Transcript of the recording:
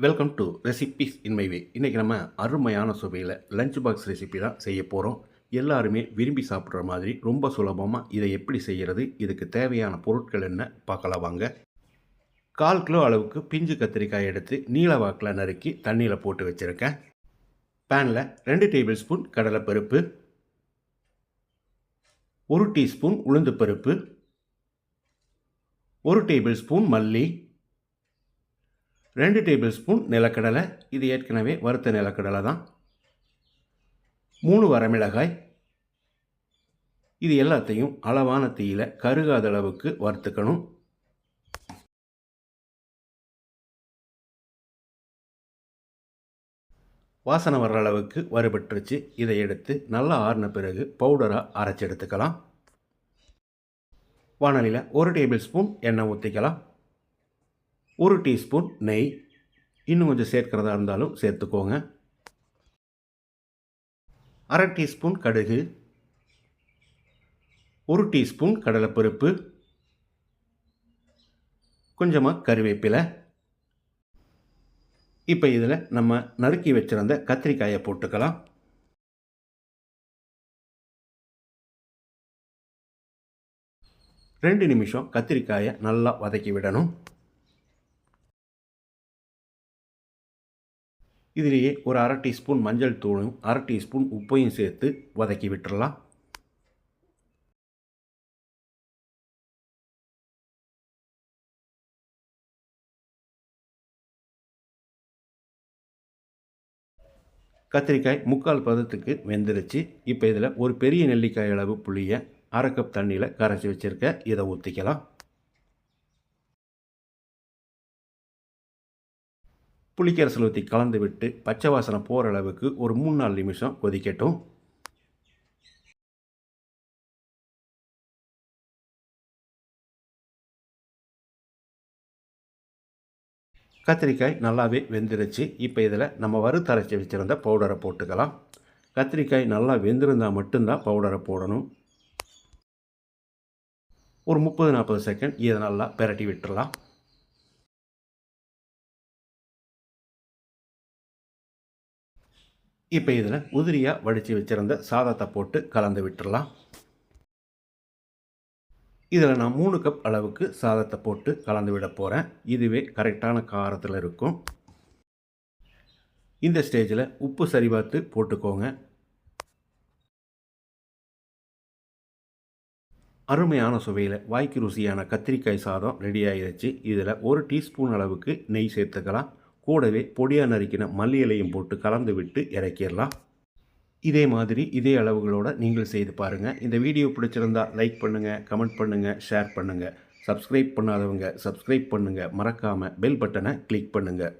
Welcome to recipes in my way. இன்றைக்கி நம்ம அருமையான சுவையில் லஞ்ச் பாக்ஸ் ரெசிபி தான் செய்ய போகிறோம். எல்லாருமே விரும்பி சாப்பிட்ற மாதிரி ரொம்ப சுலபமாக இதை எப்படி செய்கிறது, இதுக்கு தேவையான பொருட்கள் என்ன பார்க்கலாம் வாங்க. 1/4 கிலோ அளவுக்கு பிஞ்சு கத்திரிக்காய் எடுத்து நீல வாக்கில் நறுக்கி தண்ணியில் போட்டு வச்சுருக்கேன். பேனில் 2 டேபிள் ஸ்பூன் கடலைப்பருப்பு, 1 டீஸ்பூன் உளுந்து பருப்பு, 1 டேபிள் ஸ்பூன் மல்லி, 2 டேபிள் ஸ்பூன் நிலக்கடலை, இது ஏற்கனவே வறுத்த நிலக்கடலை தான், 3 வரமிளகாய். இது எல்லாத்தையும் அளவான தீயில கருகாத அளவுக்கு வறுத்துக்கணும். வாசனை வர்ற அளவுக்கு வறுபட்டுருச்சு. இதை எடுத்து நல்லா ஆறின பிறகு பவுடராக அரைச்சி எடுத்துக்கலாம். வாணலியில் 1 டேபிள் ஸ்பூன் எண்ணெய் ஊற்றிக்கலாம். 1 டீஸ்பூன் நெய், இன்னும் கொஞ்சம் சேர்க்கிறதா இருந்தாலும் சேர்த்துக்கோங்க. 1/2 டீஸ்பூன் கடுகு, 1 டீஸ்பூன் கடலைப்பருப்பு, கொஞ்சமாக கறிவேப்பிலை. இப்போ இதில் நம்ம நறுக்கி வச்சிருந்த கத்திரிக்காயை போட்டுக்கலாம். ரெண்டு நிமிஷம் கத்திரிக்காயை நல்லா வதக்கி விடணும். இதிலேயே ஒரு 1/2 டீஸ்பூன் மஞ்சள் தூளும் 1/2 டீஸ்பூன் உப்பையும் சேர்த்து வதக்கி விட்டுறலாம். கத்திரிக்காய் 3/4 பதத்துக்கு வெந்துருச்சு. இப்போ இதில் ஒரு பெரிய நெல்லிக்காய் அளவு புளியை 1/2 கப் தண்ணியில் கரைச்சி வச்சுருக்க இதை ஊற்றிக்கலாம். புளிக்கரைசல் ஊற்றி கலந்து விட்டு பச்சை வாசனை போகிற அளவுக்கு ஒரு 3-4 நிமிஷம் கொதிக்கட்டும். கத்திரிக்காய் நல்லாவே வெந்துருச்சு. இப்போ இதில் நம்ம வறுத்தரைச்சி வச்சுருந்த பவுடரை போட்டுக்கலாம். கத்திரிக்காய் நல்லா வெந்திருந்தால் மட்டும்தான் பவுடரை போடணும். ஒரு 30-40 செகண்ட் இதை நல்லா பிரட்டி விட்டுறலாம். இப்போ இதில் உதிரியாக வடித்து வச்சுருந்த சாதத்தை போட்டு கலந்து விட்டுடலாம். இதில் நான் 3 கப் அளவுக்கு சாதத்தை போட்டு கலந்து விட போகிறேன். இதுவே கரெக்டான காரத்தில் இருக்கும். இந்த ஸ்டேஜில் உப்பு சரி பார்த்து போட்டுக்கோங்க. அருமையான சுவையில் வாய்க்கு ருசியான கத்திரிக்காய் சாதம் ரெடி ஆகிடுச்சு. இதில் 1 டீஸ்பூன் அளவுக்கு நெய் சேர்த்துக்கலாம். கூடவே பொடியாக நறுக்கின மல்லி இலையும் போட்டு கலந்து விட்டு இறக்கிடலாம். இதே மாதிரி இதே அளவுகளோடு நீங்கள் செய்து பாருங்கள். இந்த வீடியோ பிடிச்சிருந்தால் லைக் பண்ணுங்கள், கமெண்ட் பண்ணுங்கள், ஷேர் பண்ணுங்கள். சப்ஸ்கிரைப் பண்ணாதவங்க சப்ஸ்கிரைப் பண்ணுங்கள். மறக்காமல் பெல் பட்டனை கிளிக் பண்ணுங்கள்.